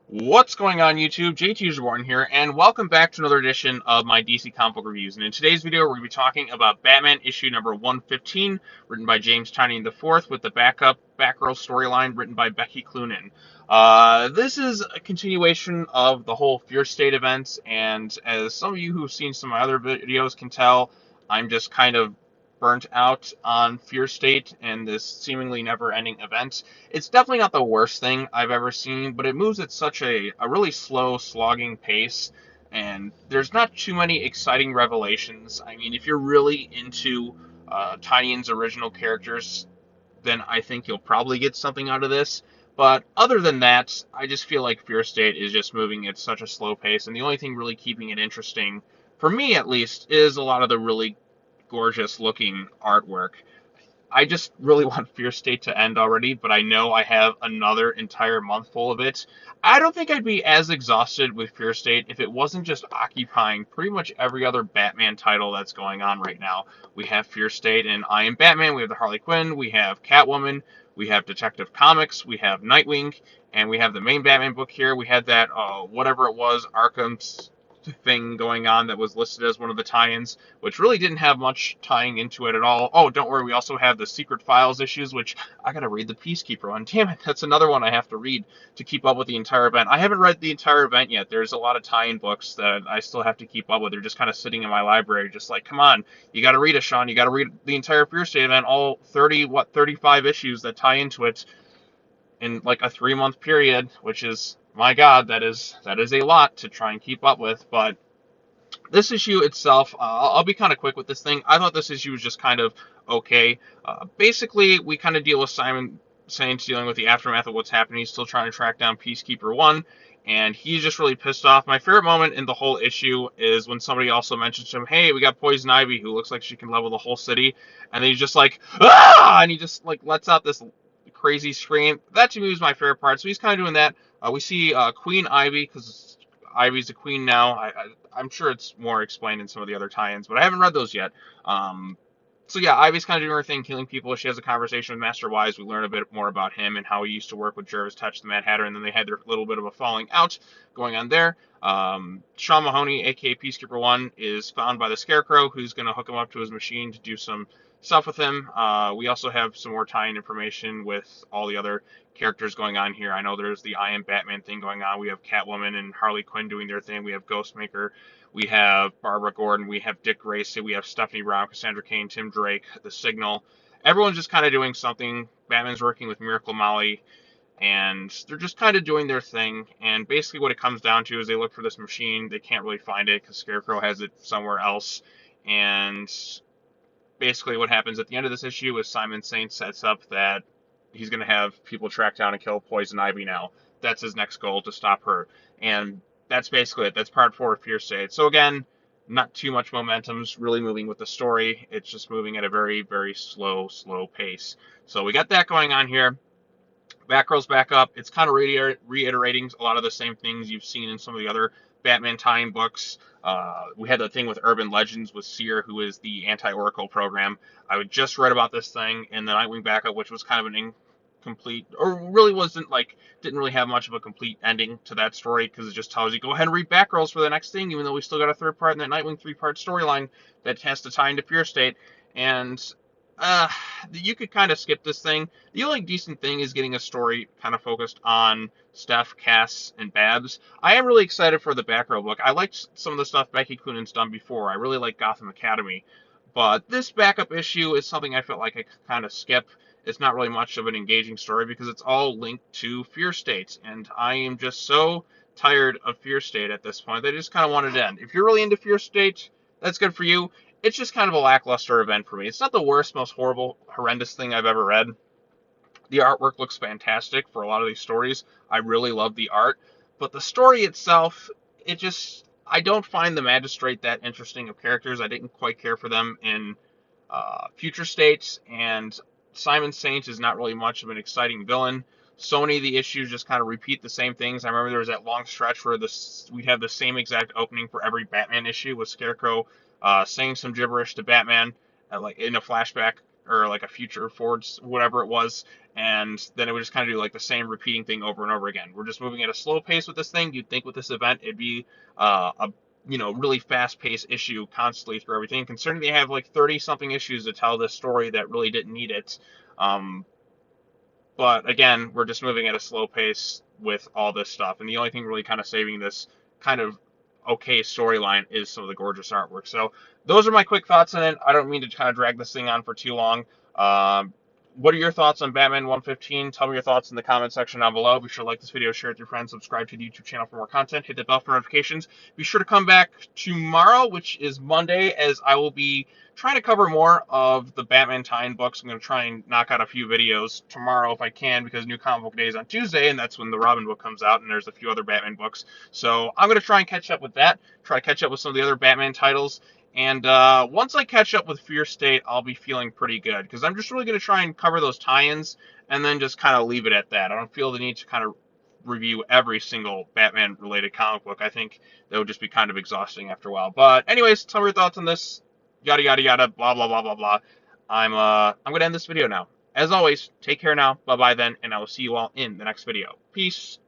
What's going on, YouTube? JT Born here, and welcome back to another edition of my DC comic book reviews. And in today's video, we're going to be talking about Batman issue number 115, written by James Tynion IV, with the backup Batgirls storyline written by Becky Cloonan. This is a continuation of the whole Fear State events, and as some of you who've seen some of my other videos can tell, I'm just kind of burnt out on Fear State and this seemingly never-ending event. It's definitely not the worst thing I've ever seen, but it moves at such a really slow, slogging pace, and there's not too many exciting revelations. I mean, if you're really into Tynion's original characters, then I think you'll probably get something out of this. But other than that, I just feel like Fear State is just moving at such a slow pace, and the only thing really keeping it interesting, for me at least, is a lot of the really gorgeous looking artwork. I just really want Fear State to end already, but I know I have another entire month full of it. I don't think I'd be as exhausted with Fear State if it wasn't just occupying pretty much every other Batman title that's going on right now. We have Fear State and I Am Batman, we have the Harley Quinn, we have Catwoman, we have Detective Comics, we have Nightwing, and we have the main Batman book here. We had that, whatever it was, Arkham's thing going on that was listed as one of the tie-ins, which really didn't have much tying into it at all. Oh, don't worry, we also have the Secret Files issues, which I gotta read the Peacekeeper one. Damn it, that's another one I have to read to keep up with the entire event. I haven't read the entire event yet. There's a lot of tie-in books that I still have to keep up with. They're just kind of sitting in my library, just like, come on, you gotta read it, Sean. You gotta read the entire Fear State event, all 35 issues that tie into it in like a 3 month period, which is, my God, that is a lot to try and keep up with. But this issue itself, I'll be kind of quick with this thing. I thought this issue was just kind of okay. Basically, we kind of deal with Simon Saint's dealing with the aftermath of what's happening. He's still trying to track down Peacekeeper 1, and he's just really pissed off. My favorite moment in the whole issue is when somebody also mentions to him, hey, we got Poison Ivy, who looks like she can level the whole city, and then he's just like, ah! And he just like lets out this crazy scream. That to me was my favorite part. So he's kind of doing that. We see Queen Ivy, because Ivy's the queen now. I'm sure it's more explained in some of the other tie-ins, but I haven't read those yet. So yeah, Ivy's kind of doing her thing, killing people. She has a conversation with Master Wise. We learn a bit more about him and how he used to work with Jervis Tetch, the Mad Hatter, and then they had their little bit of a falling out going on there. Sean Mahoney, aka Peacekeeper 1, is found by the Scarecrow, who's going to hook him up to his machine to do some stuff with him. We also have some more tie-in information with all the other characters going on here. I know there's the I Am Batman thing going on. We have Catwoman and Harley Quinn doing their thing. We have Ghostmaker. We have Barbara Gordon. We have Dick Grayson. We have Stephanie Brown, Cassandra Cain, Tim Drake, The Signal. Everyone's just kind of doing something. Batman's working with Miracle Molly, and they're just kind of doing their thing. And basically what it comes down to is they look for this machine. They can't really find it because Scarecrow has it somewhere else. And basically what happens at the end of this issue is Simon Saint sets up that he's going to have people track down and kill Poison Ivy now. That's his next goal, to stop her. And that's basically it. That's part 4 of Fear State. So again, not too much momentum's really moving with the story. It's just moving at a very, very slow pace. So we got that going on here. Batgirl's back up. It's kind of reiterating a lot of the same things you've seen in some of the other Batman tie-in books. We had the thing with Urban Legends with Seer, who is the anti-Oracle program. I had just read about this thing in the Nightwing backup, which was kind of an incomplete, or really wasn't like, didn't really have much of a complete ending to that story, because it just tells you, go ahead and read Batgirls for the next thing, even though we still got a third part in that Nightwing 3-part storyline that has to tie into Fear State. And you could kind of skip this thing. The only decent thing is getting a story kind of focused on Steph, Cass, and Babs. I am really excited for the Batgirl book. I liked some of the stuff Becky Cloonan's done before. I really like Gotham Academy. But this backup issue is something I felt like I could kind of skip. It's not really much of an engaging story because it's all linked to Fear State. And I am just so tired of Fear State at this point that I just kind of want it to end. If you're really into Fear State, that's good for you. It's just kind of a lackluster event for me. It's not the worst, most horrible, horrendous thing I've ever read. The artwork looks fantastic for a lot of these stories. I really love the art. But the story itself, I don't find the Magistrate that interesting of characters. I didn't quite care for them in Future States, and Simon Saint is not really much of an exciting villain. So many of the issues just kind of repeat the same things. I remember there was that long stretch where we'd have the same exact opening for every Batman issue, with Scarecrow saying some gibberish to Batman, like in a flashback, or like a future forward, whatever it was, and then it would just kind of do like the same repeating thing over and over again. We're just moving at a slow pace with this thing. You'd think with this event it'd be a really fast-paced issue constantly through everything. Considering they have like 30 something issues to tell this story that really didn't need it. But again, we're just moving at a slow pace with all this stuff, and the only thing really kind of saving this kind of okay storyline is some of the gorgeous artwork. So those are my quick thoughts on it. I don't mean to kind of drag this thing on for too long. What are your thoughts on Batman 115? Tell me your thoughts in the comment section down below. Be sure to like this video, share it with your friends, subscribe to the YouTube channel for more content, hit the bell for notifications. Be sure to come back tomorrow, which is Monday, as I will be trying to cover more of the Batman tie-in books. I'm going to try and knock out a few videos tomorrow if I can, because New Comic Book Day is on Tuesday, and that's when the Robin book comes out, and there's a few other Batman books. So I'm going to try and catch up with that, try to catch up with some of the other Batman titles. And once I catch up with Fear State, I'll be feeling pretty good, because I'm just really going to try and cover those tie-ins and then just kind of leave it at that. I don't feel the need to kind of review every single Batman-related comic book. I think that would just be kind of exhausting after a while. But anyways, tell me your thoughts on this. Yada, yada, yada, blah, blah, blah, blah, blah. I'm going to end this video now. As always, take care now. Bye-bye then, and I will see you all in the next video. Peace.